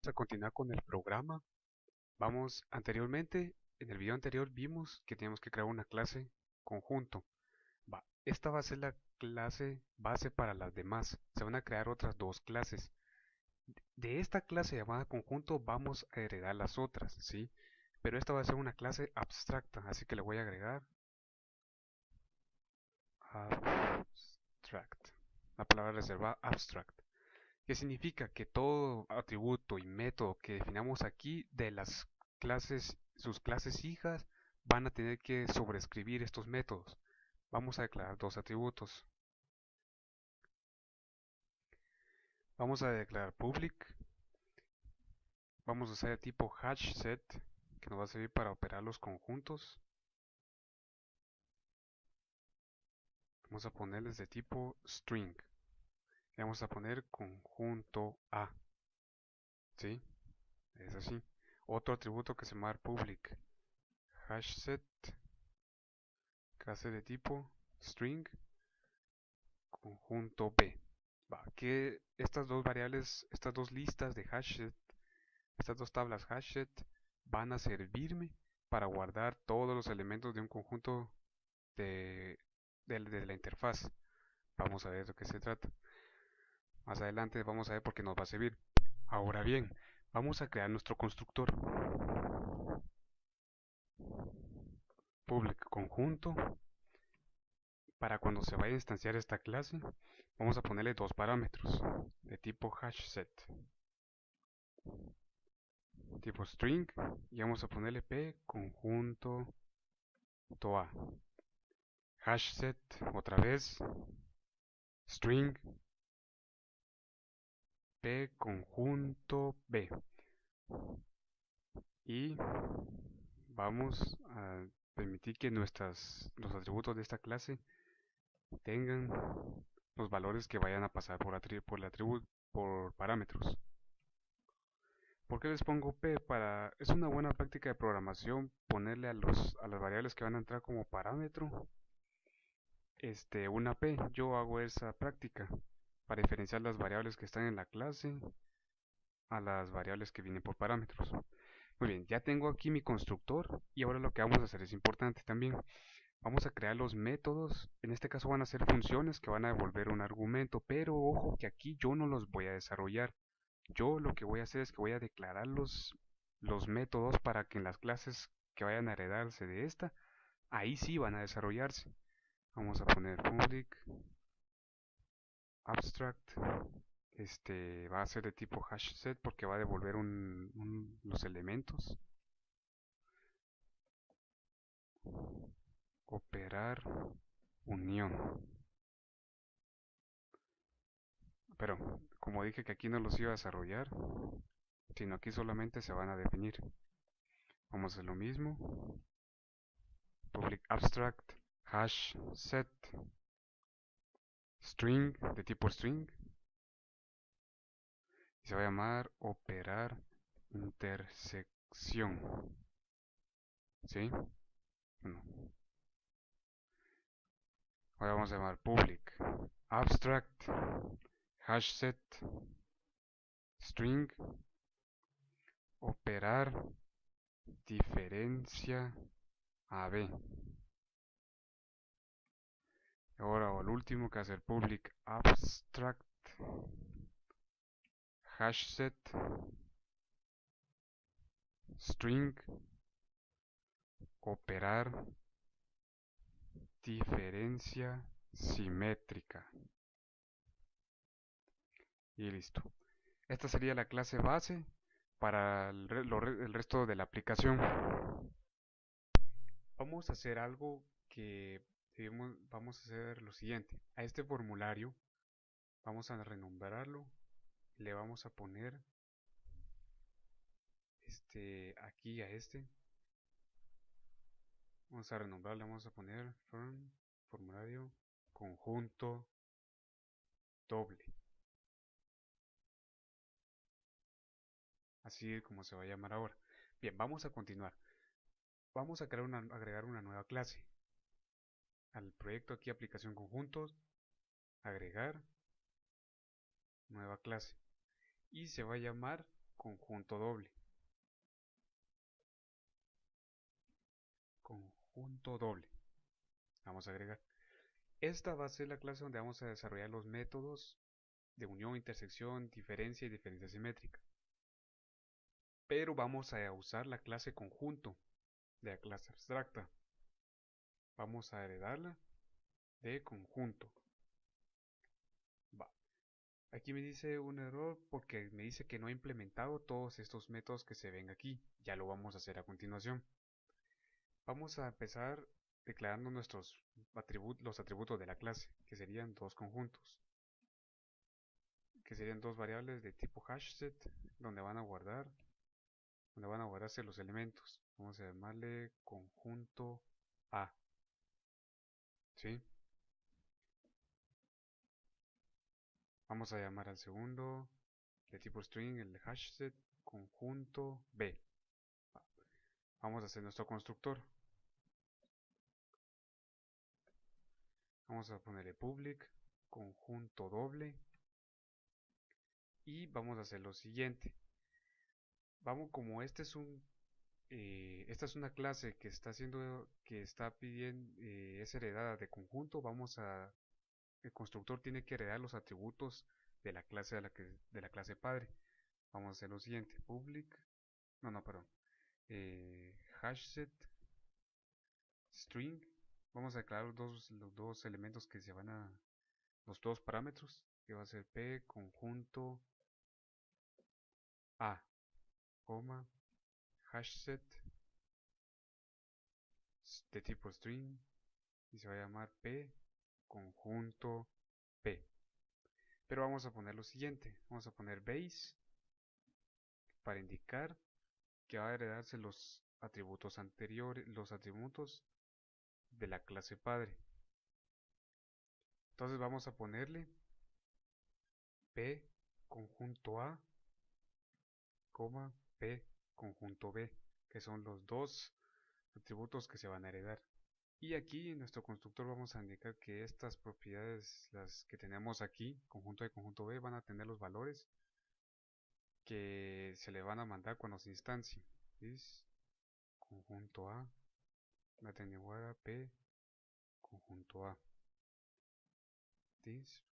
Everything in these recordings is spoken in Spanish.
a continuar con el programa. Anteriormente, en el video anterior vimos que teníamos que crear una clase conjunto. Esta va a ser la clase base para las demás. Se van a crear otras dos clases. De esta clase llamada conjunto vamos a heredar las otras, ¿sí? Pero esta va a ser una clase abstracta, así que le voy a agregar abstract. La palabra reservada abstract. Que significa que todo atributo y método que definamos aquí de las clases, sus clases hijas, van a tener que sobreescribir estos métodos. Vamos a declarar dos atributos. Vamos a declarar public. Vamos a usar el tipo hashSet, que nos va a servir para operar los conjuntos. Vamos a ponerles de tipo string. Y vamos a poner conjunto A. ¿Sí? Es así. Otro atributo que se llama public hashSet, clase de tipo string, conjunto B. Que estas dos variables, estas dos listas de hashset, estas dos tablas hashset van a servirme para guardar todos los elementos de un conjunto de la interfaz. Vamos a ver de qué se trata. Más adelante vamos a ver por qué nos va a servir. Ahora bien, vamos a crear nuestro constructor. Public conjunto. Para cuando se vaya a instanciar esta clase, vamos a ponerle dos parámetros de tipo hashset, tipo string, y vamos a ponerle p conjunto a. Hashset, otra vez, string, p conjunto b. Y vamos a permitir que los atributos de esta clase tengan los valores que vayan a pasar por parámetros. ¿Por qué les pongo P? Es una buena práctica de programación ponerle a las variables que van a entrar como parámetro una P. Yo hago esa práctica para diferenciar las variables que están en la clase a las variables que vienen por parámetros. Muy bien, ya tengo aquí mi constructor y ahora lo que vamos a hacer es importante también. Vamos a crear los métodos, en este caso van a ser funciones que van a devolver un argumento, pero ojo que aquí yo no los voy a desarrollar. Yo lo que voy a hacer es que voy a declarar los métodos para que en las clases que vayan a heredarse de esta, ahí sí van a desarrollarse. Vamos a poner public abstract. Va a ser de tipo hashset porque va a devolver los elementos. Operar unión. Pero como dije que aquí no los iba a desarrollar, sino aquí solamente se van a definir. Vamos a hacer lo mismo. Public abstract hash set string de tipo string y se va a llamar operar intersección. ¿Sí? Bueno. Ahora vamos a llamar public abstract hash set string operar diferencia AB. Ahora el último que hacer public abstract hashset string operar diferencia simétrica. Y listo. Esta sería la clase base para el resto de la aplicación. Vamos a hacer algo que vamos a hacer lo siguiente. A este formulario vamos a renombrarlo. Le vamos a poner aquí a vamos a renombrarle, vamos a poner formulario conjunto doble, así como se va a llamar ahora. Bien, vamos a continuar. Vamos a agregar una nueva clase al proyecto. Aquí aplicación conjuntos, agregar nueva clase, y se va a llamar conjunto doble. Conjunto doble. Vamos a agregar. Esta va a ser la clase donde vamos a desarrollar los métodos de unión, intersección, diferencia y diferencia simétrica. Pero vamos a usar la clase conjunto de la clase abstracta. Vamos a heredarla de conjunto. Va. Aquí me dice un error porque me dice que no he implementado todos estos métodos que se ven aquí. Ya lo vamos a hacer a continuación. Vamos a empezar declarando los atributos de la clase, que serían dos conjuntos, que serían dos variables de tipo hashset, donde van a guardarse los elementos. Vamos a llamarle conjunto A, ¿sí? Vamos a llamar al segundo de tipo string, el hashset, conjunto B. Vamos a hacer nuestro constructor. Vamos a ponerle public, conjunto doble. Y vamos a hacer lo siguiente. Como esta es una clase que está pidiendo, es heredada de conjunto, el constructor tiene que heredar los atributos de la clase de la clase padre. Vamos a hacer lo siguiente, public, perdón, hashset string. Vamos a declarar los dos elementos que se van a, los dos parámetros, que va a ser p conjunto a, hashset de tipo string y se va a llamar p conjunto p. Pero vamos a poner lo siguiente, vamos a poner base para indicar que va a heredarse los atributos anteriores, los atributos de la clase padre. Entonces vamos a ponerle p conjunto a, p conjunto b, que son los dos atributos que se van a heredar. Y aquí en nuestro constructor vamos a indicar que estas propiedades, las que tenemos aquí, conjunto A y conjunto B, van a tener los valores que se le van a mandar cuando se instancie. This conjunto A va a tener igual a P conjunto A. This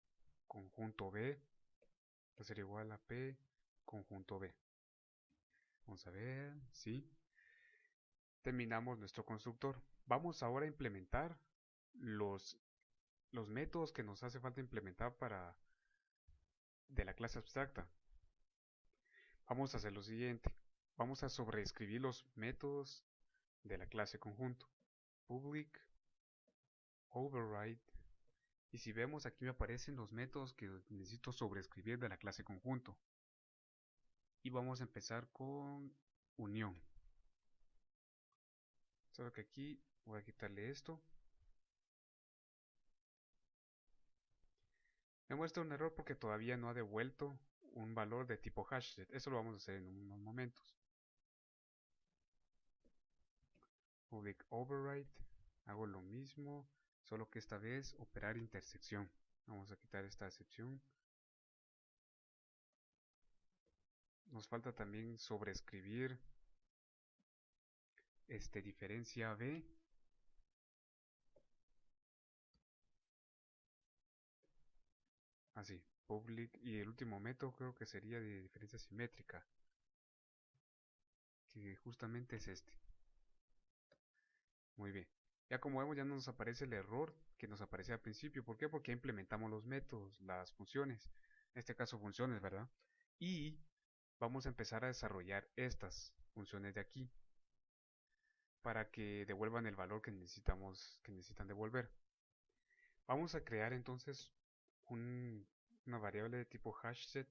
conjunto B va a ser igual a P conjunto B. Vamos a ver, sí. Terminamos nuestro constructor. Vamos ahora a implementar los métodos que nos hace falta implementar de la clase abstracta. Vamos a hacer lo siguiente. Vamos a sobreescribir los métodos de la clase conjunto. Public override. Y si vemos aquí me aparecen los métodos que necesito sobreescribir de la clase conjunto. Y vamos a empezar con unión. Solo que aquí voy a quitarle esto. Me muestra un error porque todavía no ha devuelto un valor de tipo hashset. Eso lo vamos a hacer en unos momentos. Public override. Hago lo mismo, solo que esta vez operar intersección. Vamos a quitar esta excepción. Nos falta también sobreescribir diferencia B. Así, public. Y el último método creo que sería de diferencia simétrica, que justamente es este. Muy bien. Ya como vemos ya no nos aparece el error que nos aparecía al principio. ¿Por qué? Porque implementamos los métodos, las funciones. En este caso funciones, ¿verdad? Y vamos a empezar a desarrollar estas funciones de aquí para que devuelvan el valor que necesitan devolver. Vamos a crear entonces una variable de tipo hashset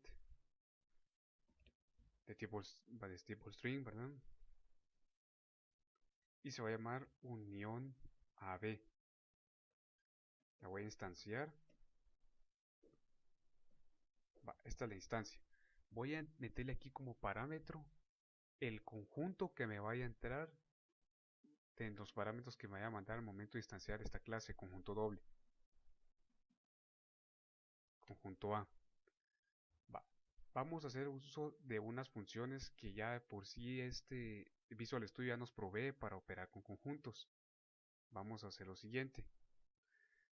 de tipo string, ¿verdad? Y se va a llamar unión AB. La voy a instanciar. Esta es la instancia. Voy a meterle aquí como parámetro el conjunto que me vaya a entrar de los parámetros que me vaya a mandar al momento de instanciar esta clase, conjunto doble. Conjunto A. Vamos a hacer uso de unas funciones que ya de por sí este Visual Studio ya nos provee para operar con conjuntos. Vamos a hacer lo siguiente.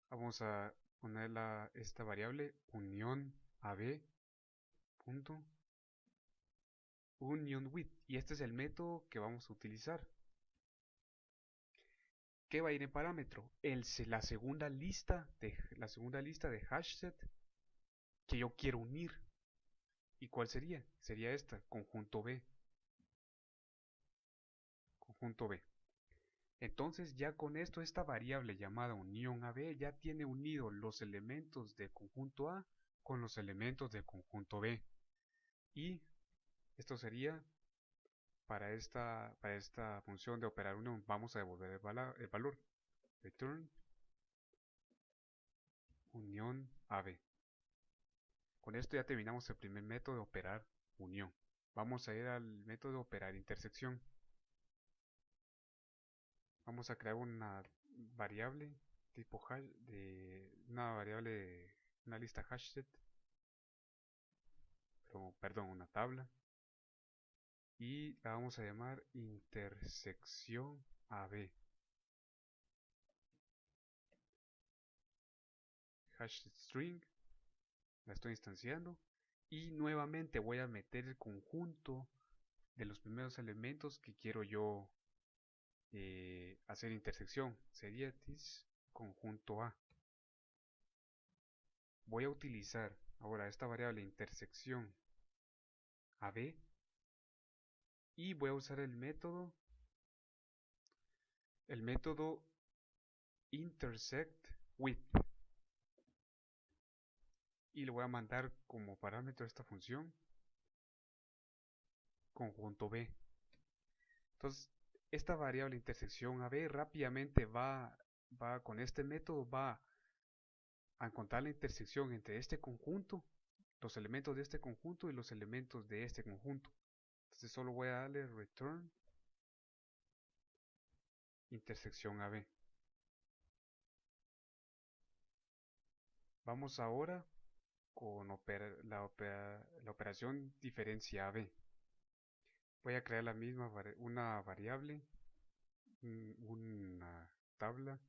Vamos a poner esta variable unión AB punto union with, y este es el método que vamos a utilizar. ¿Qué va a ir en parámetro? La segunda lista de hashset que yo quiero unir. ¿Y cuál sería? Sería esta, conjunto B. Conjunto B. Entonces ya con esto esta variable llamada unión AB ya tiene unido los elementos de conjunto A con los elementos de conjunto B. Y esto sería para esta función de operar unión. Vamos a devolver el valor. Return unión AB. Con esto ya terminamos el primer método de operar unión. Vamos a ir al método de operar intersección. Vamos a crear una variable tipo hash una lista hashset, perdón, una tabla, y la vamos a llamar intersección AB. Hashset string, la estoy instanciando, y nuevamente voy a meter el conjunto de los primeros elementos que quiero yo hacer intersección. Sería this conjunto A. Voy a utilizar ahora esta variable intersección AB y voy a usar el método intersect with, y le voy a mandar como parámetro esta función conjunto B. Entonces esta variable intersección AB rápidamente va con este método va a encontrar la intersección entre este conjunto, los elementos de este conjunto y los elementos de este conjunto. Entonces solo voy a darle return intersección AB. Vamos ahora con la operación diferencia AB. Voy a crear una variable, una tabla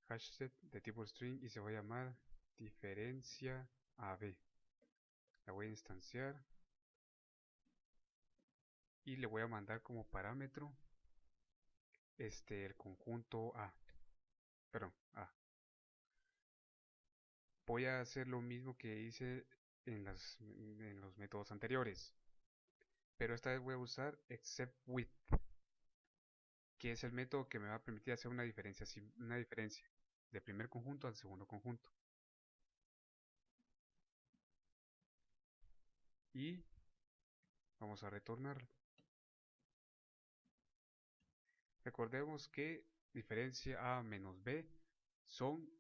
hashset de tipo string y se va a llamar diferencia AB. La voy a instanciar y le voy a mandar como parámetro el conjunto A. Perdón, A. Voy a hacer lo mismo que hice en los métodos anteriores, pero esta vez voy a usar except with, que es el método que me va a permitir hacer una diferencia del primer conjunto al segundo conjunto. Y vamos a retornar. Recordemos que diferencia A menos B son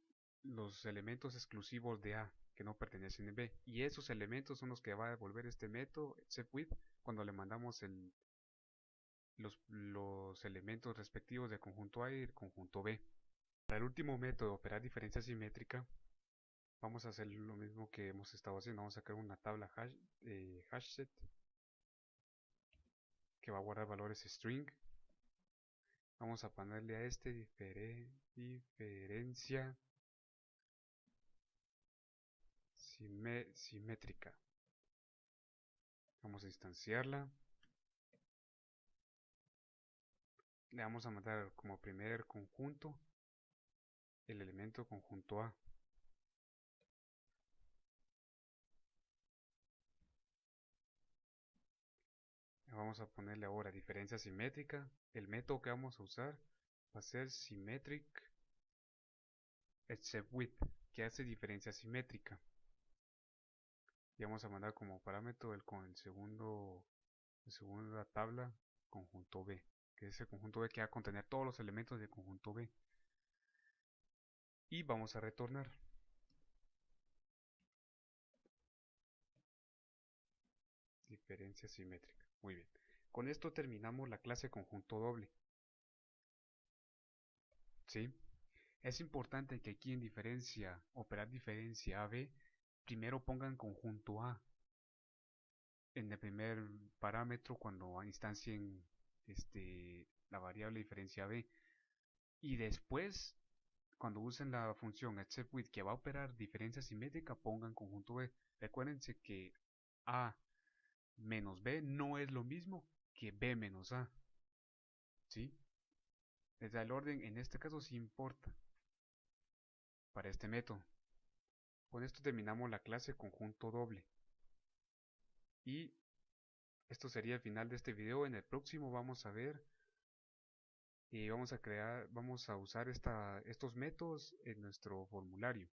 los elementos exclusivos de A que no pertenecen a B, y esos elementos son los que va a devolver este método exceptWith cuando le mandamos los elementos respectivos del conjunto A y del conjunto B. Para el último método, operar diferencia simétrica, vamos a hacer lo mismo que hemos estado haciendo. Vamos a crear una tabla hashset que va a guardar valores string. Vamos a ponerle a diferencia simétrica. Vamos a instanciarla. Le vamos a mandar como primer conjunto el elemento conjunto A. Vamos a ponerle ahora diferencia simétrica. El método que vamos a usar va a ser symmetric except with, que hace diferencia simétrica. Y vamos a mandar como parámetro con el segunda tabla conjunto B, que es el conjunto B que va a contener todos los elementos del conjunto B. Y vamos a retornar. Diferencia simétrica. Muy bien. Con esto terminamos la clase conjunto doble. ¿Sí? Es importante que aquí en operar diferencia AB, primero pongan conjunto A. en el primer parámetro cuando instancien la variable diferencia b. Y después, cuando usen la función exceptWith que va a operar diferencia simétrica, pongan conjunto b. Recuérdense que a menos b no es lo mismo que b menos a. ¿Sí? Desde el orden, en este caso sí importa para este método. Con esto terminamos la clase conjunto doble. Y esto sería el final de este video. En el próximo vamos a ver y vamos a usar estos métodos en nuestro formulario.